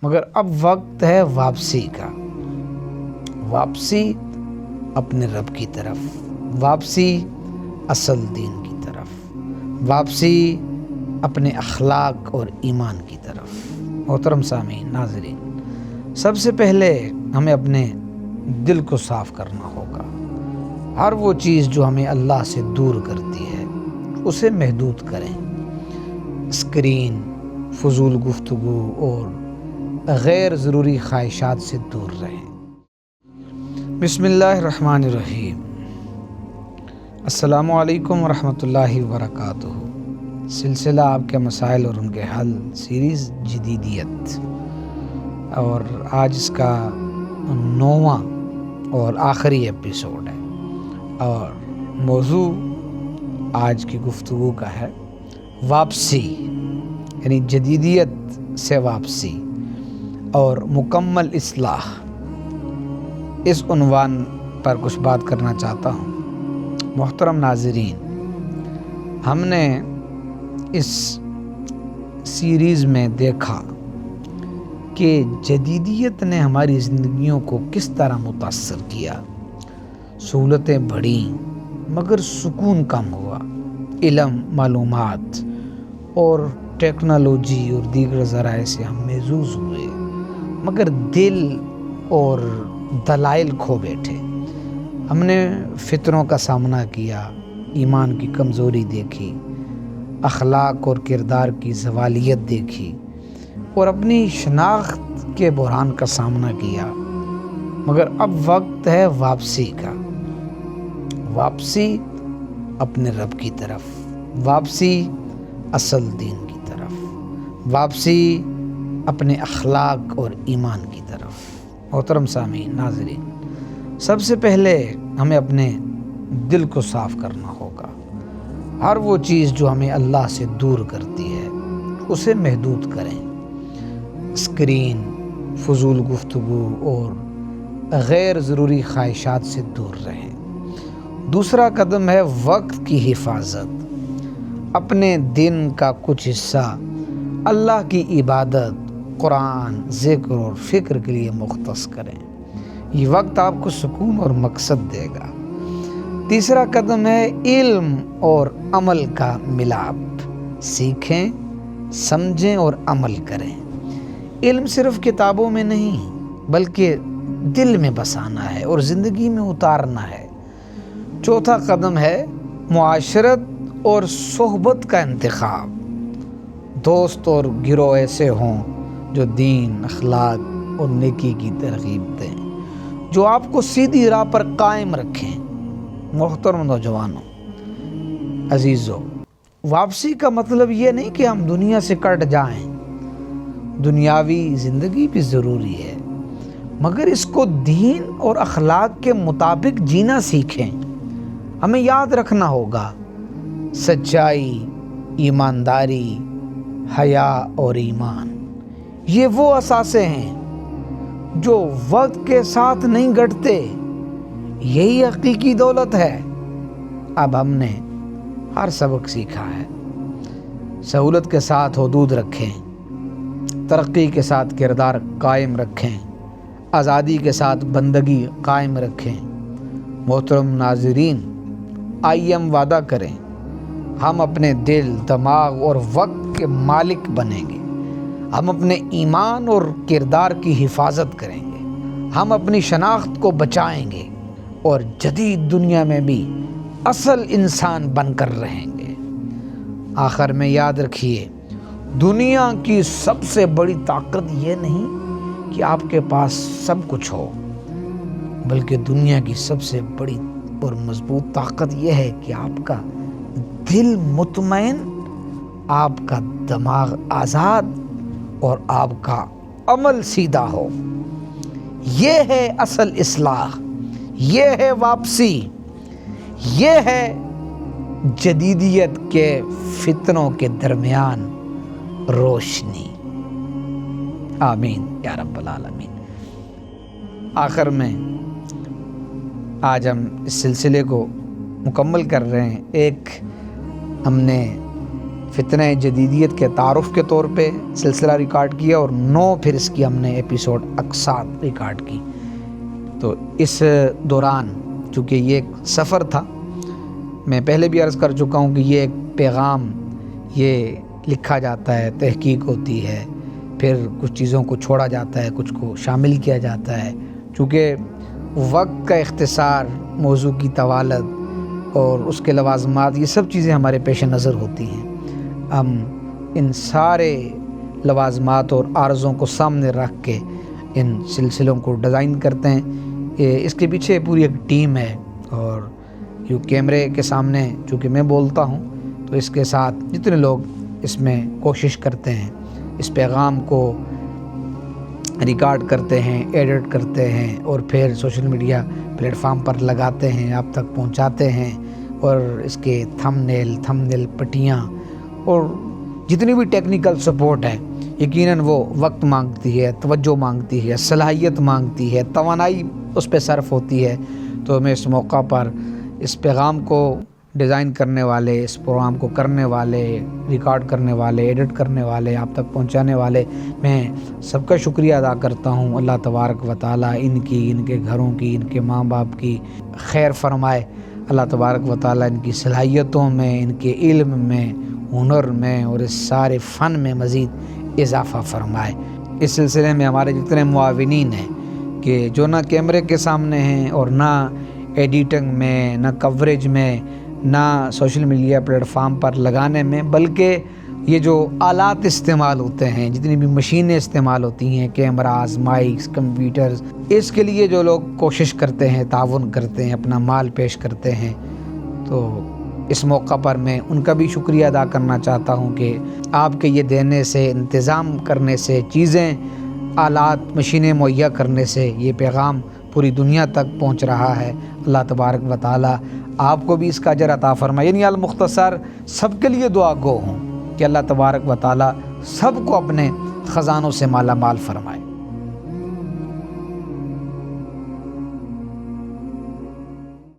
مگر اب وقت ہے واپسی کا، واپسی اپنے رب کی طرف، واپسی اصل دین کی طرف، واپسی اپنے اخلاق اور ایمان کی طرف۔ محترم سامعین، ناظرین، سب سے پہلے ہمیں اپنے دل کو صاف کرنا ہوگا۔ ہر وہ چیز جو ہمیں اللہ سے دور کرتی ہے اسے محدود کریں۔ اسکرین، فضول گفتگو اور غیر ضروری خواہشات سے دور رہیں۔ بسم اللہ الرحمن الرحیم۔ السلام علیکم ورحمۃ اللہ وبرکاتہ۔ سلسلہ آپ کے مسائل اور ان کے حل، سیریز جدیدیت، اور آج اس کا 9واں اور آخری ایپیسوڈ ہے، اور موضوع آج کی گفتگو کا ہے واپسی، یعنی جدیدیت سے واپسی اور مکمل اصلاح۔ اس عنوان پر کچھ بات کرنا چاہتا ہوں۔ محترم ناظرین، ہم نے اس سیریز میں دیکھا کہ جدیدیت نے ہماری زندگیوں کو کس طرح متاثر کیا۔ سہولتیں بڑھیں مگر سکون کم ہوا۔ علم، معلومات اور ٹیکنالوجی اور دیگر ذرائع سے ہم محظوظ ہوئے، مگر دل اور دلائل کھو بیٹھے۔ ہم نے فتنوں کا سامنا کیا، ایمان کی کمزوری دیکھی، اخلاق اور کردار کی زوالیت دیکھی، اور اپنی شناخت کے بحران کا سامنا کیا۔ مگر اب وقت ہے واپسی کا، واپسی اپنے رب کی طرف، واپسی اصل دین کی طرف، واپسی اپنے اخلاق اور ایمان کی طرف۔ محترم سامعین، ناظرین، سب سے پہلے ہمیں اپنے دل کو صاف کرنا ہوگا۔ ہر وہ چیز جو ہمیں اللہ سے دور کرتی ہے اسے محدود کریں۔ اسکرین، فضول گفتگو اور غیر ضروری خواہشات سے دور رہیں۔ دوسرا قدم ہے وقت کی حفاظت۔ اپنے دن کا کچھ حصہ اللہ کی عبادت، قرآن، ذکر اور فکر کے لیے مختص کریں۔ یہ وقت آپ کو سکون اور مقصد دے گا۔ تیسرا قدم ہے علم اور عمل کا ملاپ۔ سیکھیں، سمجھیں اور عمل کریں۔ علم صرف کتابوں میں نہیں بلکہ دل میں بسانا ہے اور زندگی میں اتارنا ہے۔ چوتھا قدم ہے معاشرت اور صحبت کا انتخاب۔ دوست اور گروہ ایسے ہوں جو دین، اخلاق اور نیکی کی ترغیب دیں، جو آپ کو سیدھی راہ پر قائم رکھیں۔ محترم نوجوانوں، عزیزو، واپسی کا مطلب یہ نہیں کہ ہم دنیا سے کٹ جائیں۔ دنیاوی زندگی بھی ضروری ہے، مگر اس کو دین اور اخلاق کے مطابق جینا سیکھیں۔ ہمیں یاد رکھنا ہوگا، سچائی، ایمانداری، حیا اور ایمان، یہ وہ اثاثے ہیں جو وقت کے ساتھ نہیں گھٹتے۔ یہی حقیقی دولت ہے۔ اب ہم نے ہر سبق سیکھا ہے۔ سہولت کے ساتھ حدود رکھیں، ترقی کے ساتھ کردار قائم رکھیں، آزادی کے ساتھ بندگی قائم رکھیں۔ محترم ناظرین، آئیے ہم وعدہ کریں، ہم اپنے دل، دماغ اور وقت کے مالک بنیں گے۔ ہم اپنے ایمان اور کردار کی حفاظت کریں گے۔ ہم اپنی شناخت کو بچائیں گے اور جدید دنیا میں بھی اصل انسان بن کر رہیں گے۔ آخر میں یاد رکھیے، دنیا کی سب سے بڑی طاقت یہ نہیں کہ آپ کے پاس سب کچھ ہو، بلکہ دنیا کی سب سے بڑی اور مضبوط طاقت یہ ہے کہ آپ کا دل مطمئن، آپ کا دماغ آزاد اور آپ کا عمل سیدھا ہو۔ یہ ہے اصل اصلاح، یہ ہے واپسی، یہ ہے جدیدیت کے فتنوں کے درمیان روشنی۔ آمین یا رب العالمین۔ آخر میں آج ہم اس سلسلے کو مکمل کر رہے ہیں۔ ایک ہم نے فتنہ جدیدیت کے تعارف کے طور پہ سلسلہ ریکارڈ کیا، اور 9 پھر اس کی ہم نے ایپیسوڈ اقساط ریکارڈ کی۔ تو اس دوران چونکہ یہ ایک سفر تھا، میں پہلے بھی عرض کر چکا ہوں کہ یہ ایک پیغام یہ لکھا جاتا ہے، تحقیق ہوتی ہے، پھر کچھ چیزوں کو چھوڑا جاتا ہے، کچھ کو شامل کیا جاتا ہے۔ چونکہ وقت کا اختصار، موضوع کی طوالت اور اس کے لوازمات، یہ سب چیزیں ہمارے پیش نظر ہوتی ہیں۔ ہم ان سارے لوازمات اور عارضوں کو سامنے رکھ کے ان سلسلوں کو ڈیزائن کرتے ہیں۔ اس کے پیچھے پوری ایک ٹیم ہے، اور یوں کیمرے کے سامنے چونکہ میں بولتا ہوں تو اس کے ساتھ جتنے لوگ اس میں کوشش کرتے ہیں، اس پیغام کو ریکارڈ کرتے ہیں، ایڈٹ کرتے ہیں، اور پھر سوشل میڈیا پلیٹ فارم پر لگاتے ہیں، آپ تک پہنچاتے ہیں، اور اس کے تھم نیل پٹیاں اور جتنی بھی ٹیکنیکل سپورٹ ہے، یقیناً وہ وقت مانگتی ہے، توجہ مانگتی ہے، صلاحیت مانگتی ہے، توانائی اس پہ صرف ہوتی ہے۔ تو میں اس موقع پر اس پیغام کو ڈیزائن کرنے والے، اس پروگرام کو کرنے والے، ریکارڈ کرنے والے، ایڈٹ کرنے والے، آپ تک پہنچانے والے، میں سب کا شکریہ ادا کرتا ہوں۔ اللہ تبارک و تعالیٰ ان کی، ان کے گھروں کی، ان کے ماں باپ کی خیر فرمائے۔ اللہ تبارک و تعالیٰ ان کی صلاحیتوں میں، ان کے علم میں، ہنر میں اور اس سارے فن میں مزید اضافہ فرمائے۔ اس سلسلے میں ہمارے جتنے معاونین ہیں کہ جو نہ کیمرے کے سامنے ہیں اور نہ ایڈیٹنگ میں، نہ کوریج میں، نہ سوشل میڈیا پلیٹ فارم پر لگانے میں، بلکہ یہ جو آلات استعمال ہوتے ہیں، جتنی بھی مشینیں استعمال ہوتی ہیں، کیمراز، مائکس، کمپیوٹرز، اس کے لیے جو لوگ کوشش کرتے ہیں، تعاون کرتے ہیں، اپنا مال پیش کرتے ہیں، تو اس موقع پر میں ان کا بھی شکریہ ادا کرنا چاہتا ہوں کہ آپ کے یہ دینے سے، انتظام کرنے سے، چیزیں، آلات، مشینیں مہیا کرنے سے یہ پیغام پوری دنیا تک پہنچ رہا ہے۔ اللہ تبارک و تعالیٰ آپ کو بھی اس کا اجر عطا فرمائے۔ یعنی المختصر سب کے لیے دعا گو ہوں کہ اللہ تبارک و تعالیٰ سب کو اپنے خزانوں سے مالا مال فرمائے۔